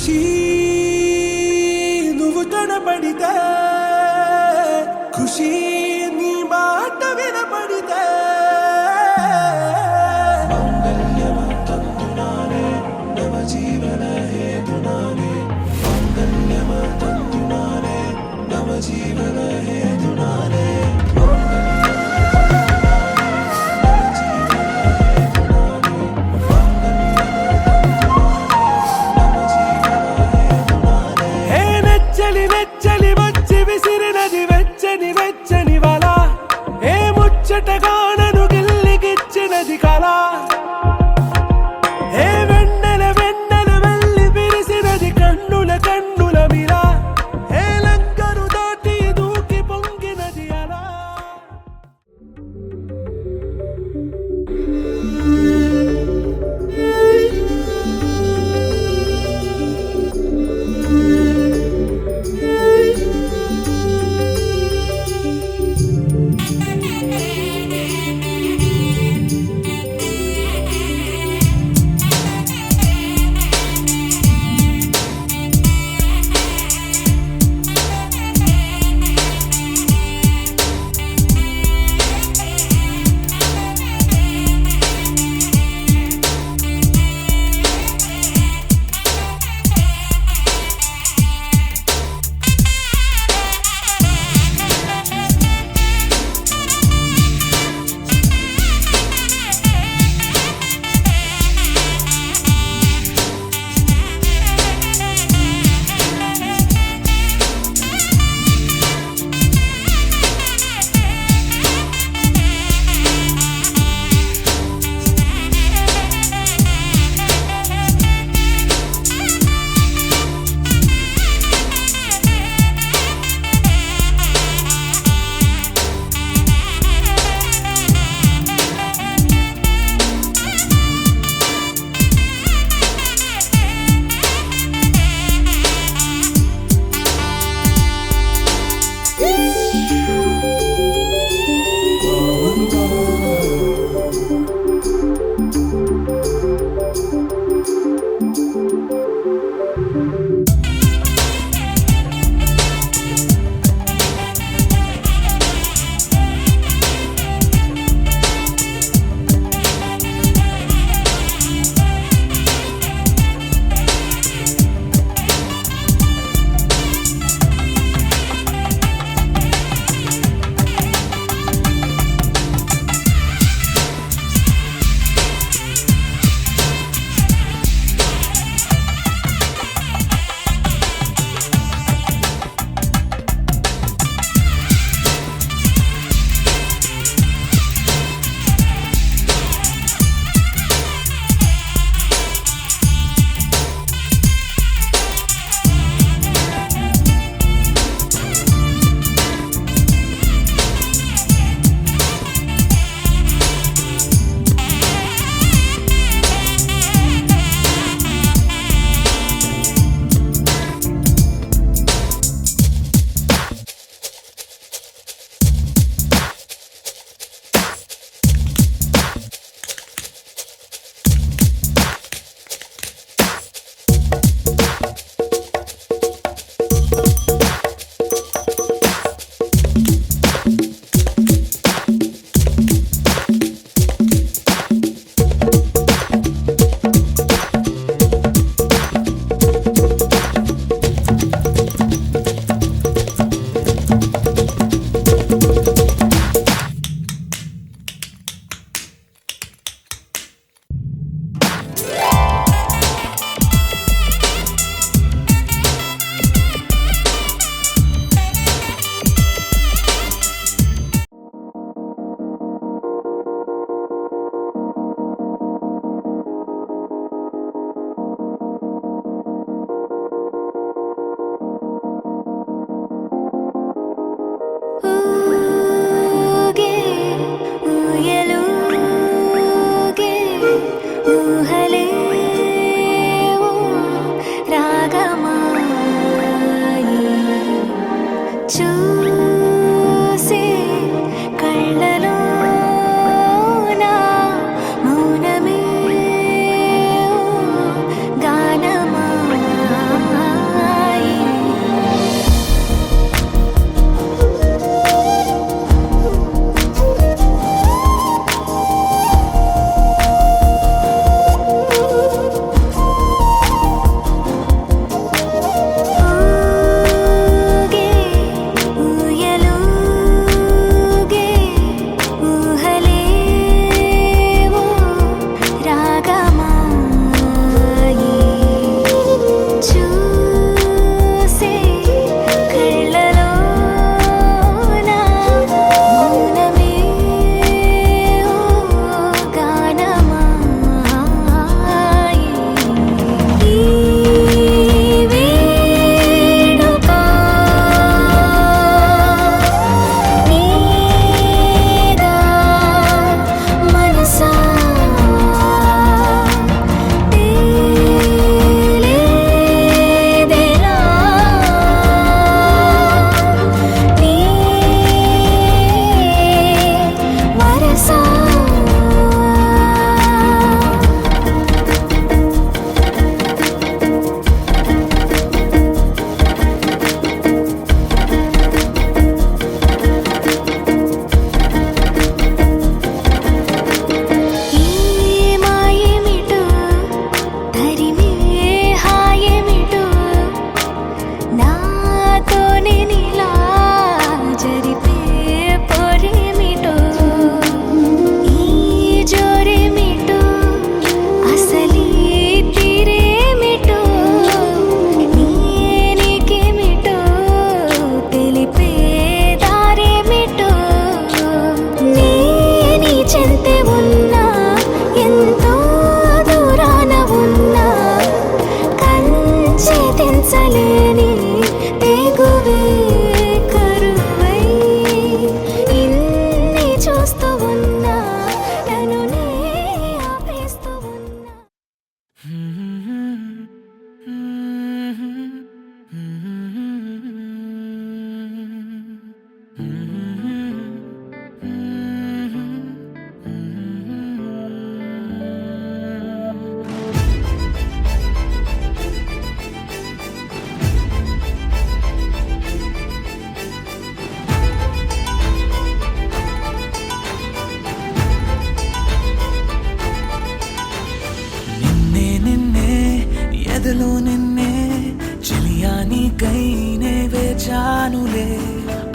ఖుషీ నువ్వు కనపడితే ఖుషీ నీ మాట వినపడితే మంగళ్యమంతందునానే నవ జీవన హేతునానే మంగళ్యమంతందునానే నవ జీవన హేతునానే ముచ్చటగానను గిల్లిగిచ్చినది కళ ఏ వెన్నెల వెన్నెల వెళ్ళి విరిసినది కన్నుల కన్నుల మిలా ఏ లంకను దాటి దూకి పొంగినది అలా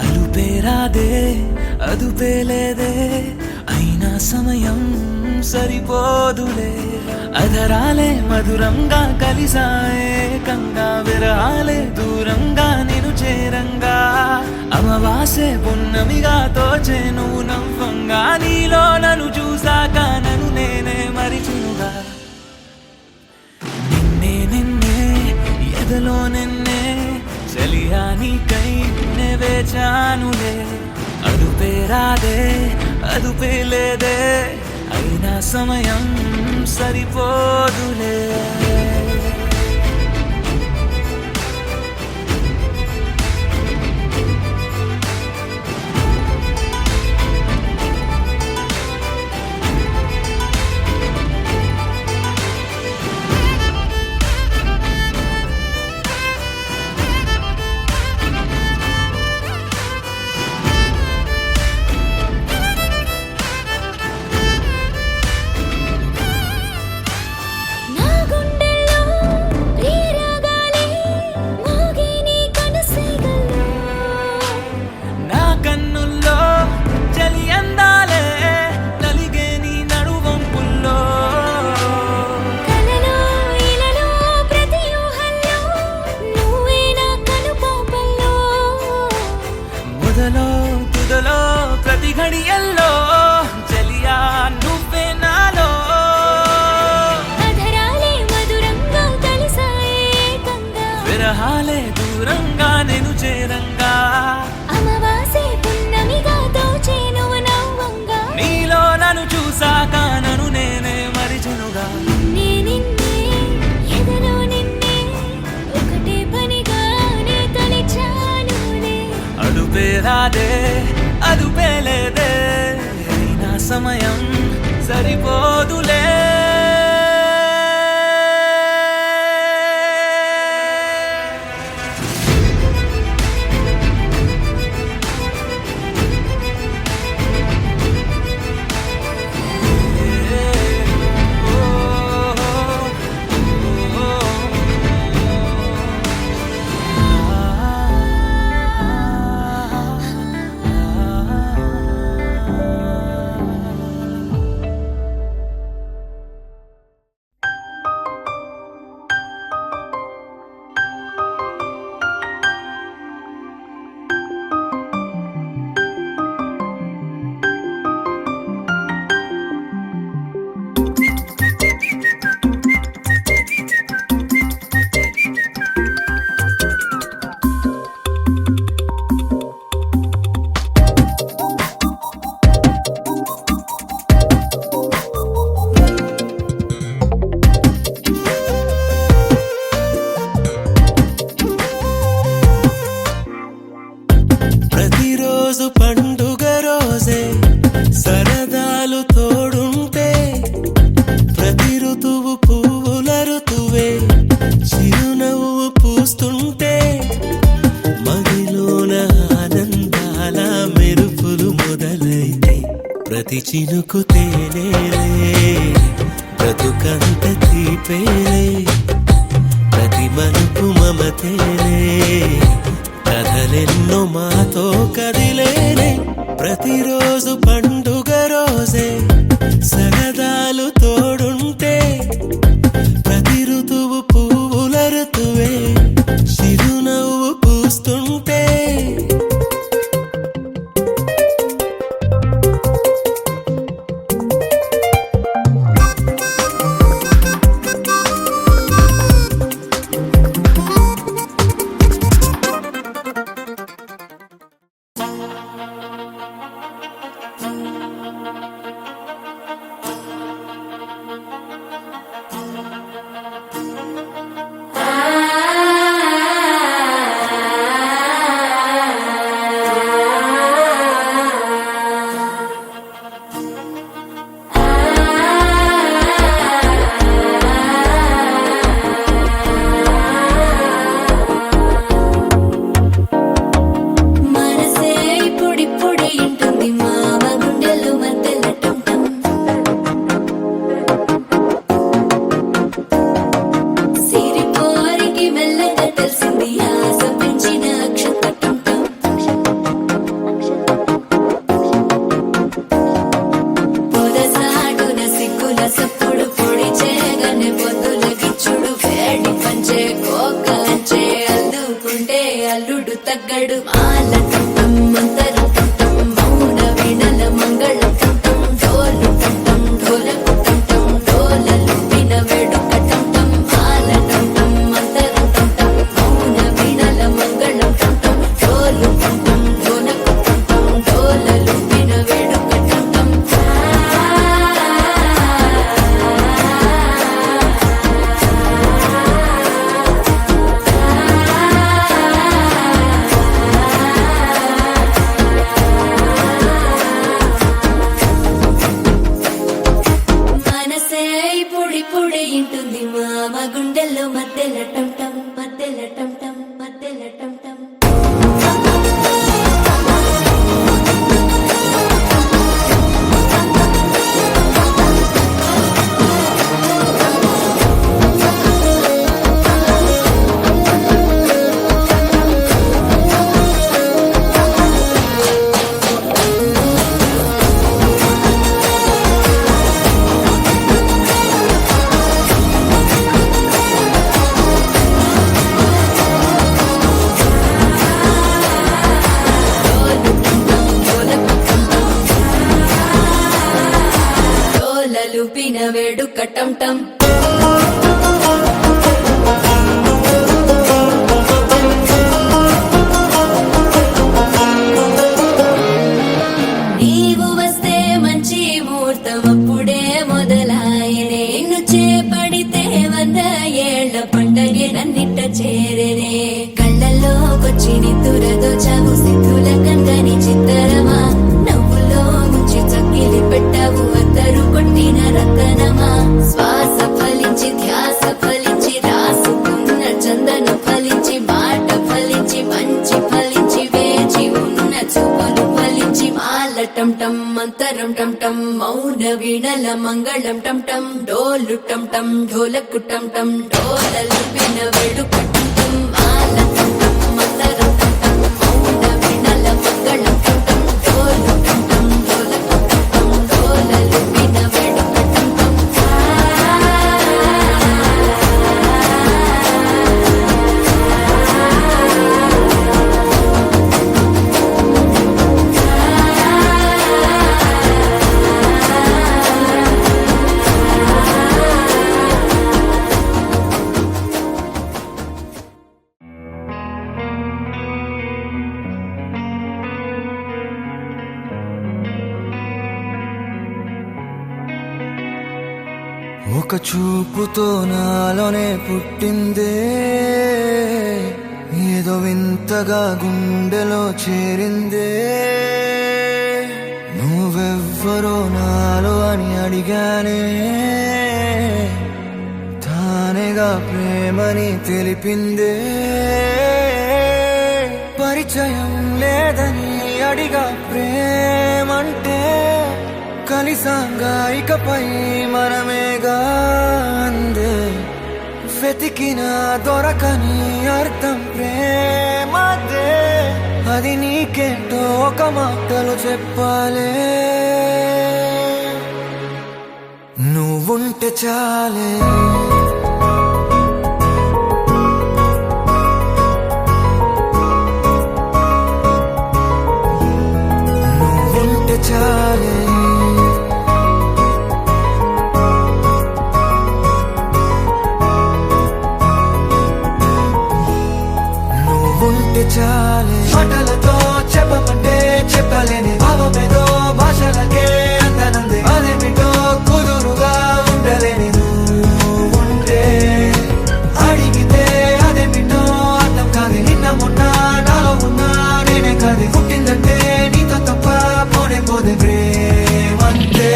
అలుపేరాదే అదుపేలేదే అయినా సమయం సరిపోదులే అధరాలే మధురంగా కలిసాయే కంగా విరహాలే దూరంగా నేను చేరంగా అమవాసే పున్నమిగా తోచే నువ్వు నవ్వంగా నీలో నన్ను చూసాక నన్ను నేనే మరిచినుగా నిన్నే నిన్నే ఎదలో నిన్నే చలియా నీకై నే వేచానులే అదుపేరాదే అదుపేలేదే అయినా సమయం సరిపోదులే తుదలో ప్రతి ఘడియల్లో చలియా నువ్వే నాలో అధరాలే మధురంగా కలిసాయే కంగా విరహాలే దూరంగా నేను చేరంగా అమవాసే పున్నమిగా తోచే నువ్వు నవ్వంగా నీలో నన్ను చూసాక నన్ను నేనే మరిచెనుగా నిన్నే నిన్నే ఎదలో నిన్నే ఒకటే పనిగానే తలిచానులే అదుపేరాదే అదుపేలేదే అయినా సమయం సరిపోదులే ప్రతిరోజు పండుగ రోజే సరదాలు తోడుంటే ప్రతి ఋతువు పువ్వుల ఋతువే చిరునవ్వు పూస్తుంటే మదిలోన ఆనందాల మెరుపులు మొదలైతే ప్రతి చినుకు తేనేలే బ్రతుకంత తీపేలే ప్రతి మలుపు మమతేలే కథలెన్నో మాతో కదిలేనే ప్రతిరోజు పండుగ రోజే సరదాలు తోడుంటే ప్రతి ఋతువు పువ్వుల ఋతువే చిరునవ్వు పూస్తుంటే మాల టం టం మంతరం టం టం మౌన వీణల మంగళం టం టం డోలు టం టం ఢోలకు టం టం డోలలు విన వేడుక టం టం మాల టం టం మంతరం టం టం మౌన వీణల మంగళం టం టం డోలు టం టం ఢోలకు టం టం డోలలు విన వేడుక టం టం మనసే పొడి పొడి ఇంటుంది మామ గుండెల్లో మధ్యల టం టం మధ్యల టం టం మధ్యల టం టం డోలలు పిన వేడుక టం టం నీవు వస్తే మంచి ముహూర్తం అప్పుడే మొదలాయనే నిన్ను చేపడితే 100 ఏళ్ల పండగే నన్నిట్ట చేరనే కళ్ళల్లోకొచ్చి నిద్దురదోచావు సిద్ధుల కందని చిత్తరమా నవ్వులో ముంచి చక్కిలి పెట్టావు అద్దరు కొట్టిన రతనమా శ్వాస ఫలించి ధ్యాస ఫలించి రాసుకున్న చందన ఫలించి మాట ఫలించి మంచి ఫలించి వేచి ఉన్న చూపులు ఫలించి మాల టం టం మంతరం టం టం మౌన వీణల మంగళం టం టం డోలు టం టం ఢోలకు టం టం డోలలు విన వేడుక టం టం మాల టం టం మంతరం టం టం మౌన వీణల మంగళం టం టం డోలు టం టం ఢోలకు టం టం డోలలు విన వేడుక టం టం ఒక చూపుతో నాలోనే పుట్టిందే ఏదో వింతగా గుండెలో చేరిందే నువ్వెవ్వరో నాలో అని అడిగానే తానేగా ప్రేమని తెలిపిందే పరిచయం లేదని అడిగా ప్రేమంటే కలిసాంగా ఇకపై మనమేగా అందే వెతికిన దొరకని అర్థం ప్రేమదే అది నీకేంటో ఒక మాటలు చెప్పాలే నువ్వుంటే చాలే నువ్వుంటే చాలే ఉంటే చాలే మాటలతో చెప్పమంటే చెప్పలేని భావమేదో భాషలకే అందనందే అదేమిటో కుదురుగా ఉండలేని నువ్వుంటే అడిగితే అదేమిటో అర్థం కాదు నిన్న మొన్న నాలో ఉన్నా నేనే కాదు పుట్టిందంటే నీతో తప్ప పోనే పోదే ప్రేమంతే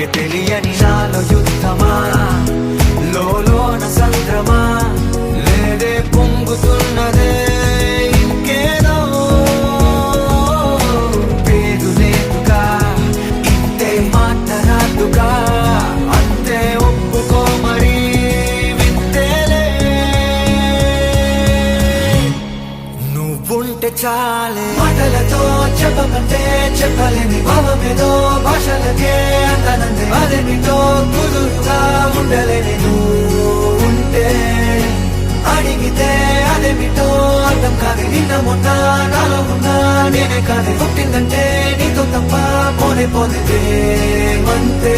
నీకే తెలియని నాలో యుద్ధమా లోన సంద్రమా లేదే పొంగుతున్నదే ఇంకేదో పేరు లేదుగా ఇంతే మాటరాదుగా అంతే ఒప్పుకో మరి వింతేలే నువ్వుంటే చాలే మాటలతో చెప్పమంటే చెప్పలేని భావమేదో భాషలకే అంతనందే అదేమిటో కుదురుగా ఉండలేని నువ్వు ఉంటే అడిగితే అదేమిటో అర్థం కాదు నిన్న మొన్న నాలో ఉన్నా నేనే కాదే పుట్టిందంటే నీతో తప్ప పోనే పోతే అంతే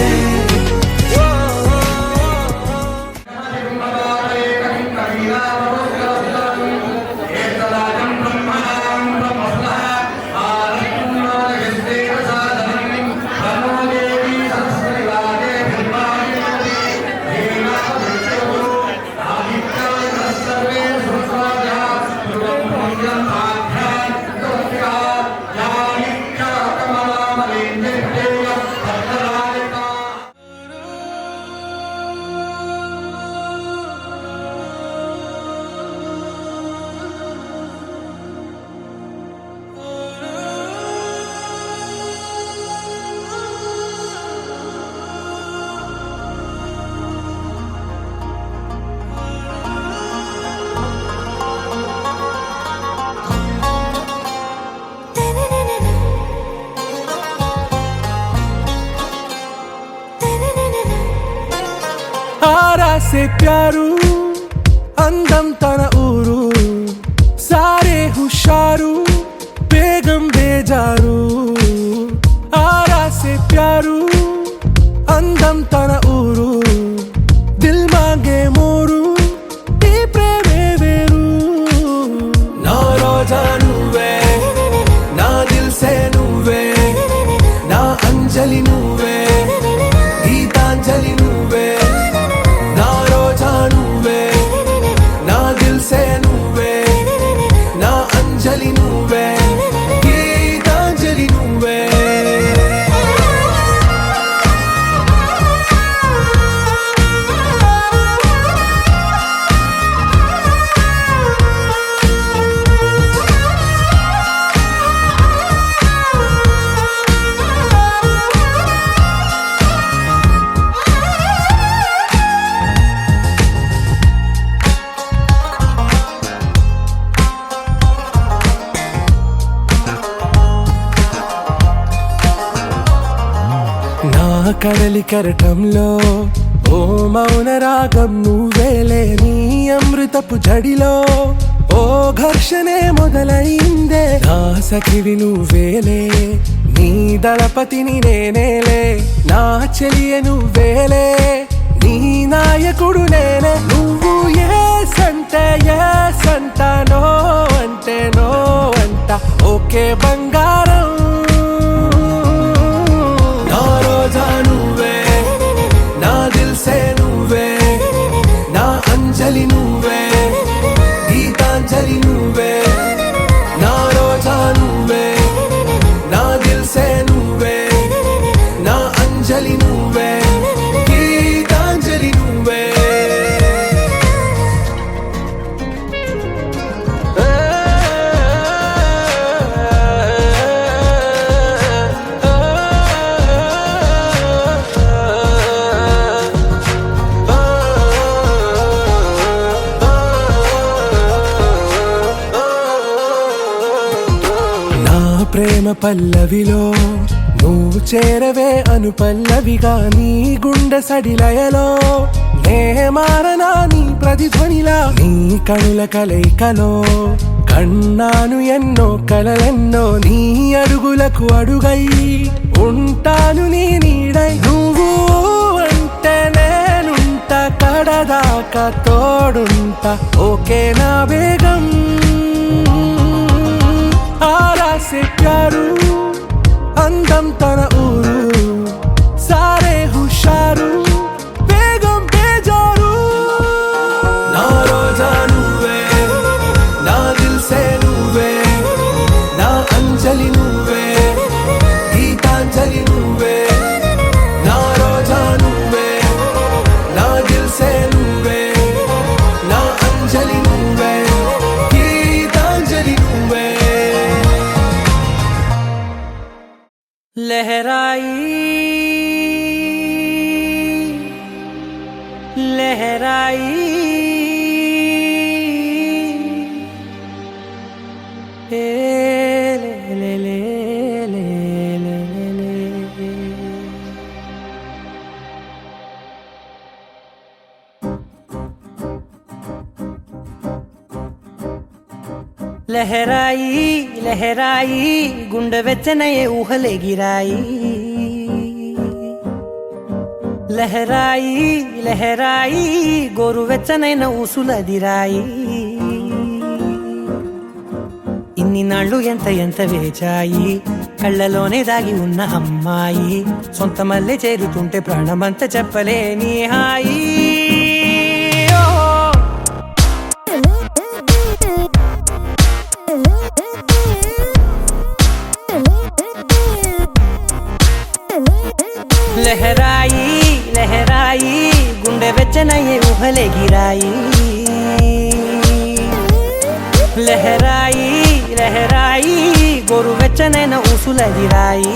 आरा से प्यारू అందం తన ఊరు సారే హుషారు బేగం బేజారు ఆరా సే ప్యారు అందం తన ఊరు దిల్ మాంగే మోరు ఈ ప్రేమే వేరు నా రోజా నువ్వే నా దిల్ సే నువ్వే నా అంజలి నువ్వే గీతాంజలి నువ్వే నా రోజా నువ్వే నా దిల్ సే నువ్వే నా అంజలి నువ్వే గీతాంజలి నువ్వే నా కడలి కరటంలో ఓ మౌన రాగం నువ్వేలే నీ అమృతపు జడిలో ఓ ఘర్షణే మొదలైందే నా సఖివి నువ్వేలే నీ దళపతిని నేనేలే నా చెలియ నువ్వేలే నీ నాయకుడు నేనే నువ్వు ఏ సంట నో అంటే నో అంట ఓకే బంగారం నా రోజా నువ్వే నా దిల్ సే నువ్వే నా అంజలి నువ్వే గీతాంజలి నువ్వే నా రోజా నువ్వే నా దిల్ సే నువ్వే నా అంజలి నువ్వే గీతాంజలి నువ్వే ప్రేమ పల్లవిలో నువ్వు చేరవే అను పల్లవిగా నీ గుండె సడిలయలో నే మారనా నీ ప్రతిధ్వనిలా నీ కనుల కలయికలో కన్నాను ఎన్నో కలలెన్నో నీ అడుగులకు అడుగై ఉంటాను నీ నీడై నువ్వు అంటే నేనుంట కడదాకా తోడుంట ఓకే నా బేగం ఆరా సే ప్యారు అందం తన ఊరు సారే హుషారు బేగం బేజారు నా రోజా నువ్వే నా దిల్ సే నువ్వే నా అంజలి నువ్వే గీతాంజలి నువ్వే నా రోజా लहराई लहराई ले ले ले ले ले ले लहराई लहराई गुंडे వెచ్చనయే ఊహలే గిరాయి లహరాయి లహరాయి గోరు వెచ్చనైన ఊసులదిరాయి ఇన్ని నాళ్ళు ఎంత ఎంత వేచాయి కళ్ళలోనే దాగి ఉన్న అమ్మాయి సొంత మల్లె చేరుతుంటే ప్రాణమంతా చెప్పలేని హాయి लहराई लहराई गुंडे వెచ్చనయే ఊహలే గిరాయి లహరాయి లహరాయి గోరు వెచ్చనైన ఊసులదిరాయి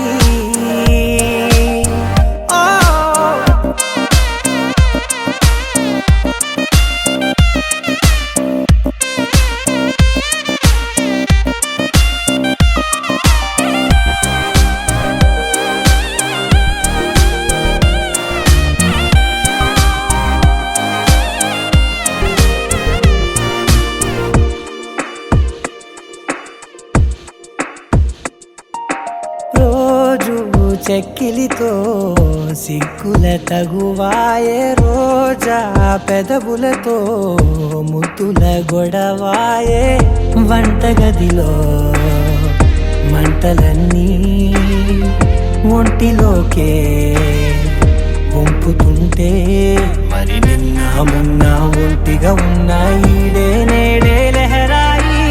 చెక్కిలితో సిగ్గుల తగువాయే రోజా పెదవులతో ముద్దుల గొడవాయే వంటగదిలో మంటలన్నీ ఒంటిలోకే వంపుతుంటే మరి నిన్న మొన్న ఒంటిగా ఉన్నాయి నేడే లహరాయి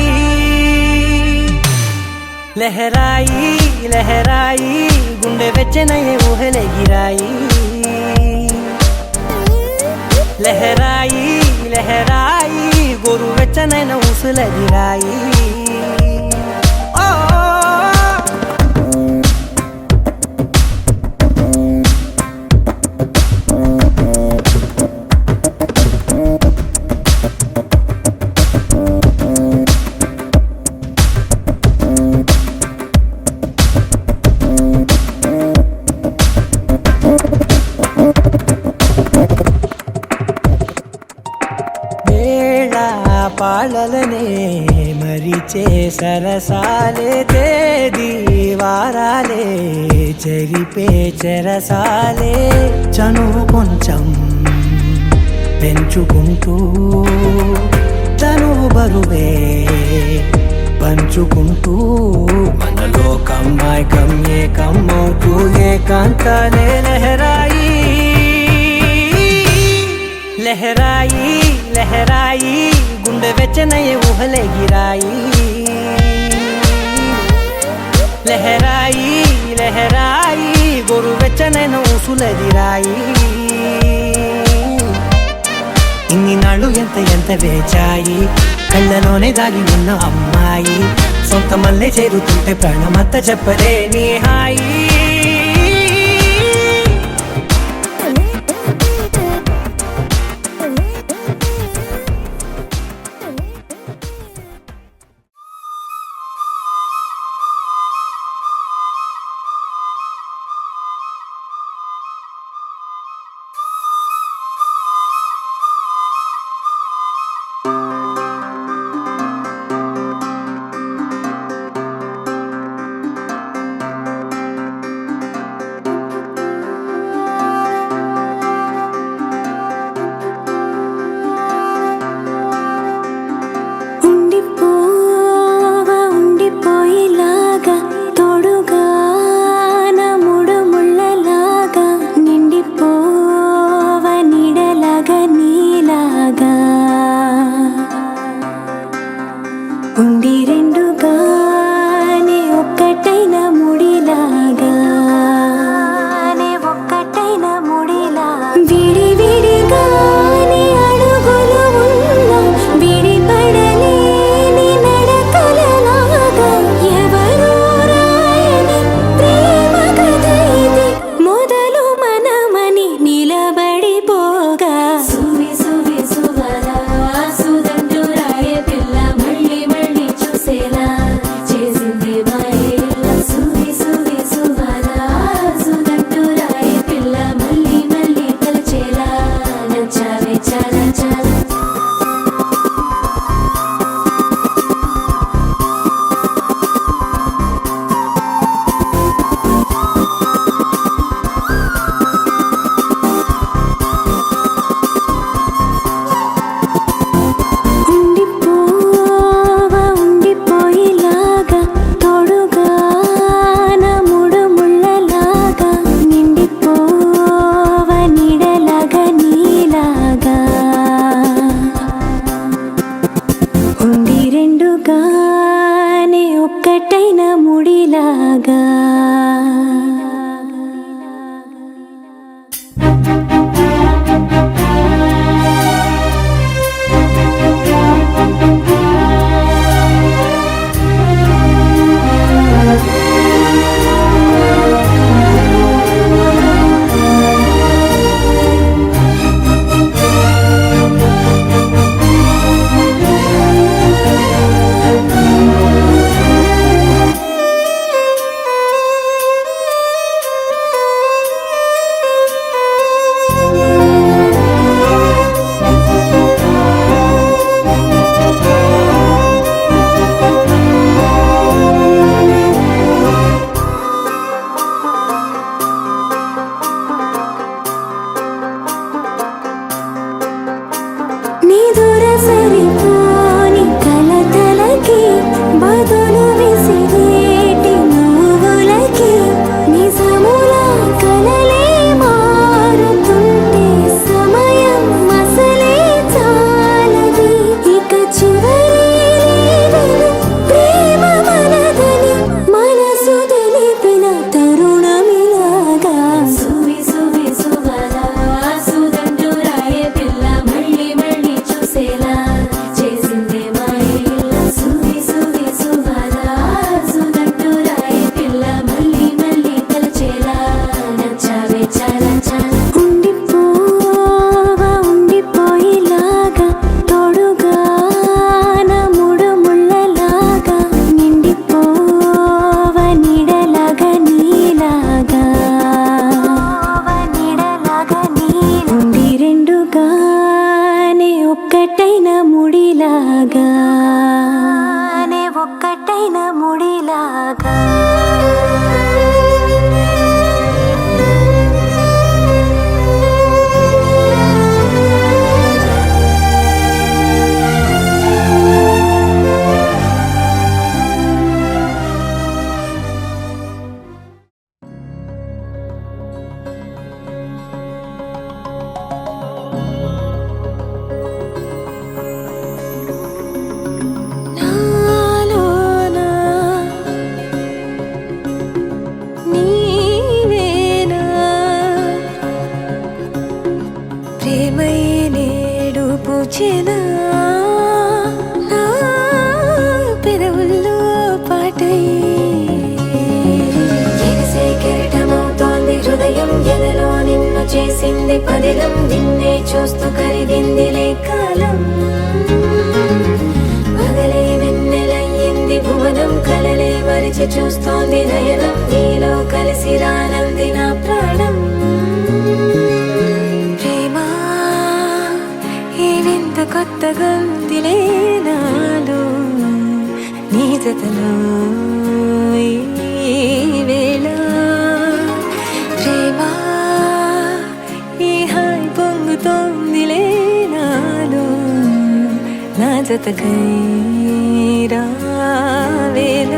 లహరాయి లహరాయి గుండె వెచ్చనయే ఊహలే గిరాయి లహరాయి లహరాయి గోరు వెచ్చనైన ఊసులదిరాయి పాలలనే మరిచే సరసాలే తేదీ వారాలే చెరిపే చెరసాలే చనువు కొంచెం పెంచుకుంటూ తనువు బరువే పంచుకుంటూ మనలో కమ్మాయికం ఏకమవుతూ ఏకాంతాలే లహరాయి లహరాయి లహరాయి గుండె వెచ్చనయే ఊహలే గిరాయి లహరాయి లహరాయి గోరు వెచ్చనైన ఊసులదిరాయి ఇన్ని నాళ్ళు ఎంత ఎంత వేచాయి కళ్ళలోనే దాగి ఉన్న అమ్మాయి సొంత మల్లె చేరుతుంటే ప్రాణమంతా చెప్పలేని హాయి కథ రెండుగానే ఒక్కటైన ముడిలాగా ఒక్కటైన ముడిలాగా పెదవుల్లో పాటై ఎగసే కెరటమవుతోంది హృదయం ఎదలో నిన్ను చేసింది పదిలం నిన్నే చూస్తూ కరిగిందిలే కాలం పగలే వెన్నెలయ్యింది భువనం కలలే మరిచి చూస్తోంది నయనం నీలో కలిసి రానంది నా ప్రాణం కొత్తగా ఉందిలే నాలో నీ జతలో ఈ వేళ ప్రేమ ఈ హాయి పొంగుతోందిలే నాలో నా జతకై రావేళ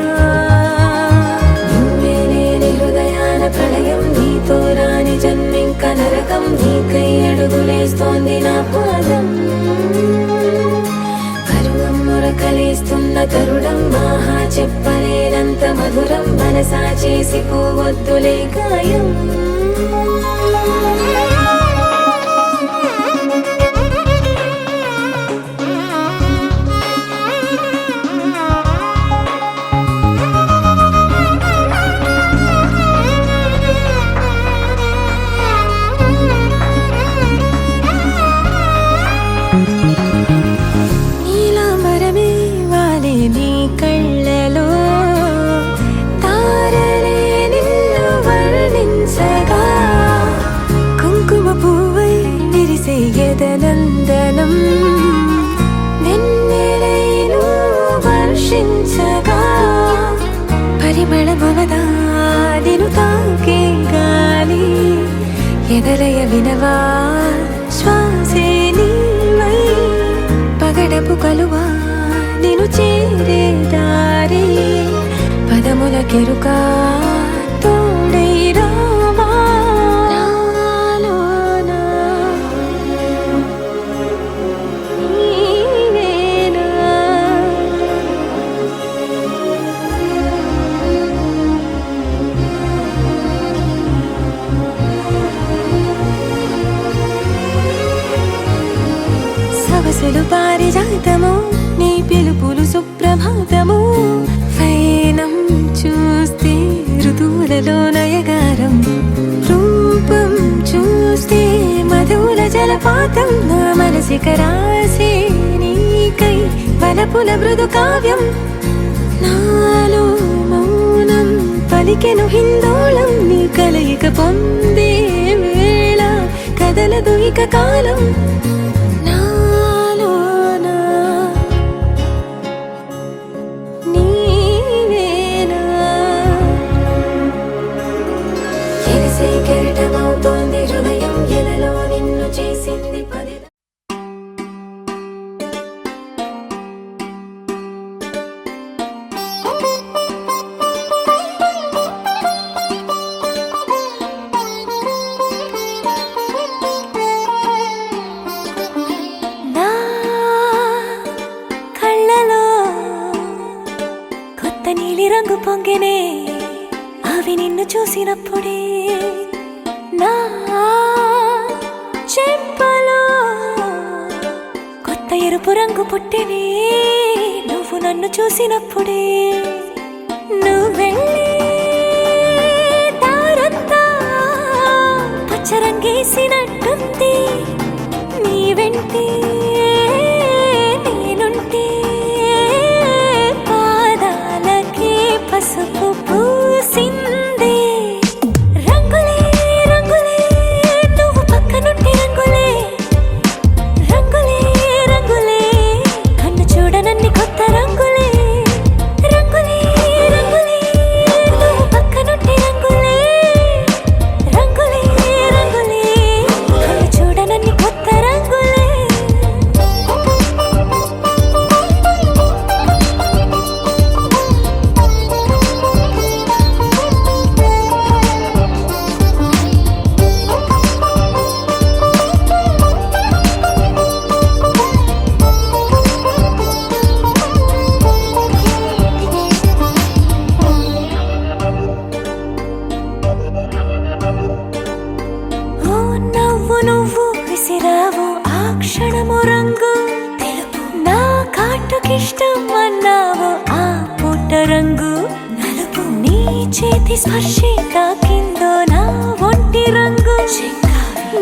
నువ్వే లేని హృదయాల ప్రళయం నీతో రాని జన్మింక నరకం నీకై అడుగులేస్తోంది నా పాదం కలిస్తున్న తరుణం మహా చెప్పలేనంత మధురం మనసా చేసి పోవద్దులే గాయం నందనం వెన్నెలైను వర్షించగా పరిమళమవదా నిను తాకే గాలి ఎదలయ వినవా శ్వాసే నీవై పగడపు కలువా నిను చేరే దారి పదముల కెరుకా తోడై రావా సుప్రభాతం నా మనసిక రాసే నీకై వలపుల మృదు కావ్యం నాలో మౌనం పలికెను హిందోళం నీ కలయిక పొందే వేళ కదలదు ఇక కాలం నాలోనా నీవేనా ఎరిసే కెరటమవుతోంది హృదయం ఎలలో నిన్ను చేసింది పది నా కళ్ళలో కొత్త నీలి రంగు పొంగెనే అవి నిన్ను చూసినప్పుడే నా చెంపలో కొత్త ఎరుపు రంగు పుట్టినే నువ్వు నన్ను చూసినప్పుడే నువ్వు వెళ్ళే దారంతా పచ్చరంగేసినట్టుంది నీ వెంటే నేనుంటే పాదాలకే పసుపు పూసిందే రంగులే రంగులే నువ్వు పక్కనుంటే రంగులే రంగులే రంగులే కన్ను చూడనన్ని కొత్త రంగులే రంగులే రంగులే నువ్వు పక్కనుంటే రంగులే రంగులే రంగులే కన్ను చూడనన్ని కొత్త రంగులే ఓ నవ్వు నువ్వు విసిరావు ఆ క్షణము రంగు తెలుపు నా కాటుకిష్టం అన్నావు ఆ పుట్ట రంగు నలుపు నీ చేతి స్పర్శే తాకిందో నా ఒంటి రంగు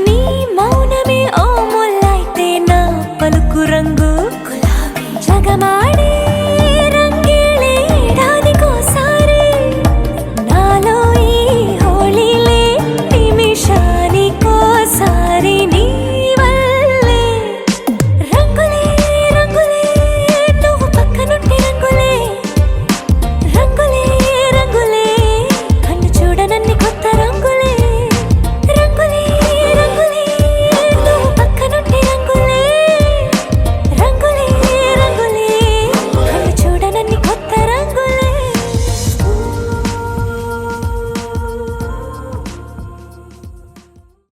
నీ మౌనమే ఓ